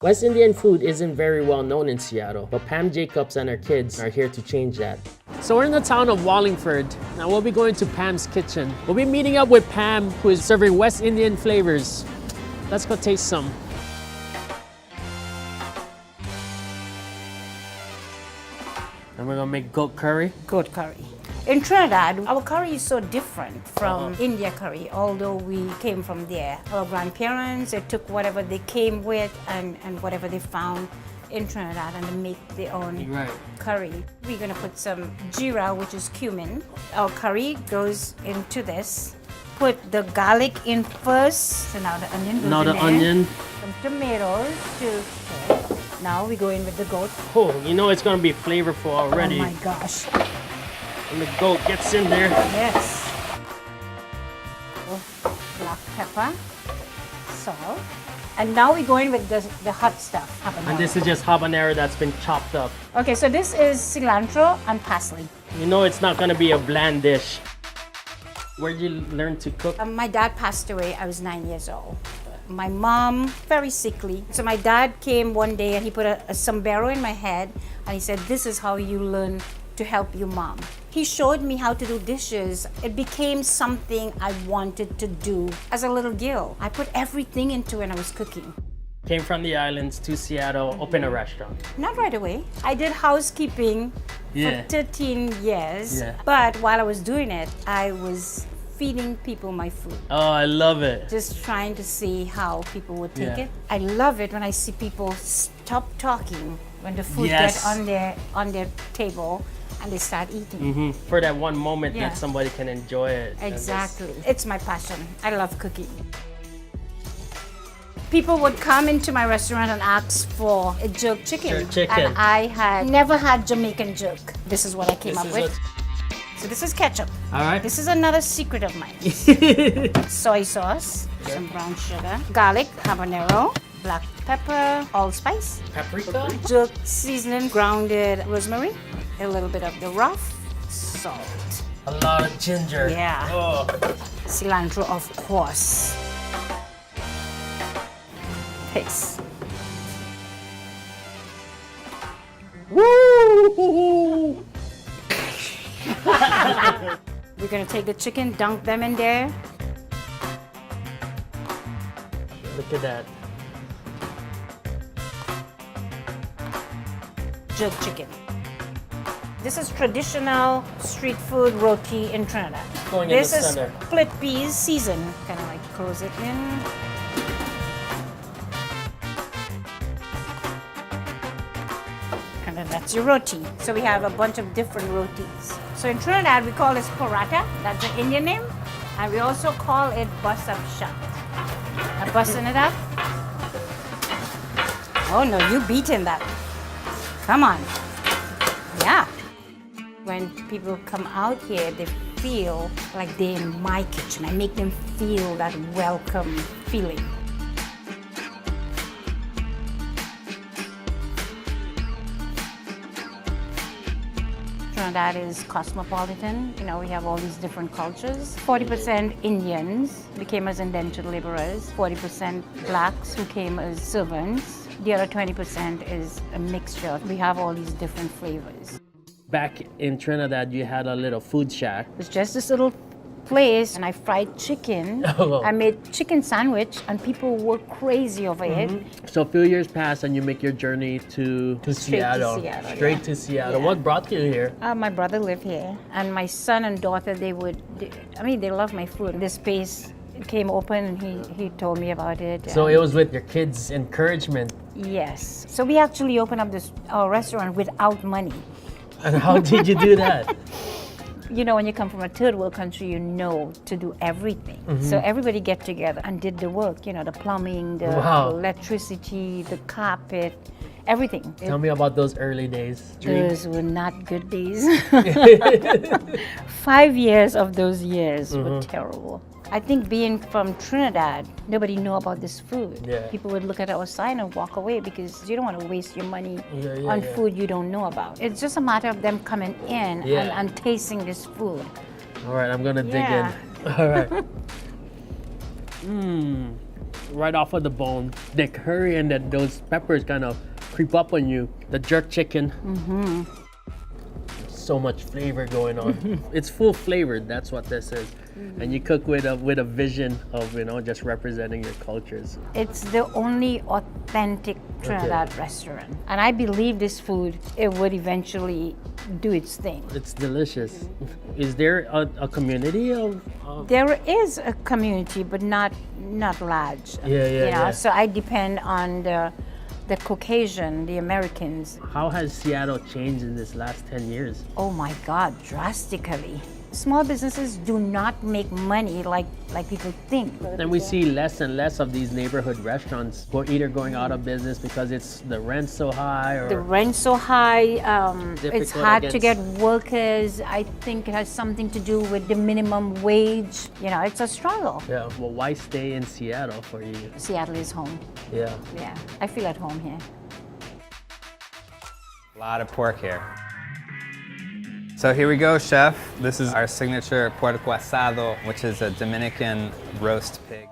West Indian food isn't very well known in Seattle, but Pam Jacobs and her kids are here to change that. So we're in the town of Wallingford. Now we'll be going to Pam's kitchen. We'll be meeting up with Pam, who is serving West Indian flavors. Let's go taste some. And we're gonna make goat curry. Goat curry. In Trinidad, our curry is so different from India curry, although we came from there. Our grandparents, they took whatever they came with and whatever they found in Trinidad and they make their own curry. We're gonna put some jeera, which is cumin. Our curry goes into this. Put the garlic in first. So now the onion goes in Now the there. onion. Some tomatoes too. Okay. Now we go in with the goat. Oh, you know it's gonna be flavorful already. Oh my gosh. When the goat gets in there. Yes. Black pepper, salt. And now we go in with the hot stuff. Habanero. And this is just habanero that's been chopped up. Okay, so this is cilantro and parsley. You know it's not gonna be a bland dish. Where did you learn to cook? My dad passed away, I was 9 years old. My mom, very sickly. So my dad came one day and he put a sombrero in my head and he said, "This is how you learn to help your mom." He showed me how to do dishes. It became something I wanted to do as a little girl. I put everything into it when I was cooking. Came from the islands to Seattle, open a restaurant. Not right away. I did housekeeping for 13 years. But while I was doing it, I was feeding people my food. Oh, I love it. Just trying to see how people would take it. I love it when I see people stop talking when the food gets on their table and they start eating. For that one moment that somebody can enjoy it. Exactly. It's my passion. I love cooking. People would come into my restaurant and ask for a jerk chicken. Jerk chicken. And I had never had Jamaican jerk. This is what I came up with. So this is ketchup. All right. This is another secret of mine. Soy sauce, some brown sugar, garlic, habanero, black pepper, allspice, Paprika. jerk seasoning, grounded rosemary, a little bit of the rough salt. A lot of ginger. Yeah. Oh. Cilantro, of course. Taste. Woo! We're gonna take the chicken, dunk them in there. Look at that. Jerk chicken. This is traditional street food roti in Trinidad. Going in This the is center. split peas seasoned. Kind of like close it in. And then that's your roti. So we have a bunch of different rotis. So in Trinidad, we call this paratha. That's the Indian name. And we also call it basab shat. I'm busting it up. Oh no, you beaten that. Come on. Yeah. When people come out here, they feel like they're in my kitchen. I make them feel that welcome feeling. Trinidad is cosmopolitan. You know, we have all these different cultures. 40% Indians became as indentured laborers. 40% blacks who came as servants. The other 20% is a mixture. We have all these different flavors. Back in Trinidad, you had a little food shack. It's just this little place and I fried chicken. I made chicken sandwich and people were crazy over it. So a few years passed and you make your journey to Seattle. Straight to Seattle. What brought you here? My brother lived here and my son and daughter, they love my food. This space came open and he told me about it. So it was with your kids' encouragement. Yes. So we actually opened up our restaurant without money. And how did you do that? You know, when you come from a third world country, you know to do everything. So everybody get together and did the work, you know, the plumbing, the electricity, the carpet, everything. Tell me about those early days. Those were not good days. 5 years of those years were terrible. I think being from Trinidad, nobody knew about this food. People would look at our sign and walk away because you don't want to waste your money on food you don't know about. It's just a matter of them coming in and tasting this food. All right, I'm gonna dig in. All right. right off of the bone. The curry and those peppers kind of creep up on you. The jerk chicken. So much flavor going on. It's full flavored, that's what this is. And you cook with a vision of, you know, just representing your cultures. It's the only authentic Trinidad restaurant. And I believe this food, it would eventually do its thing. It's delicious. Is there a community of There is a community, but not large. Yeah. So I depend on the Caucasian, the Americans. How has Seattle changed in this last 10 years? Oh my God, drastically. Small businesses do not make money like people think. And we see less and less of these neighborhood restaurants either going out of business because it's the rent's so high, or the rent's so high. It's hard to get against- workers. I think it has something to do with the minimum wage. You know, it's a struggle. Yeah, well, why stay in Seattle for you? Seattle is home. Yeah. Yeah, I feel at home here. A lot of pork here. So here we go, chef. This is our signature puerco asado, which is a Dominican roast pig.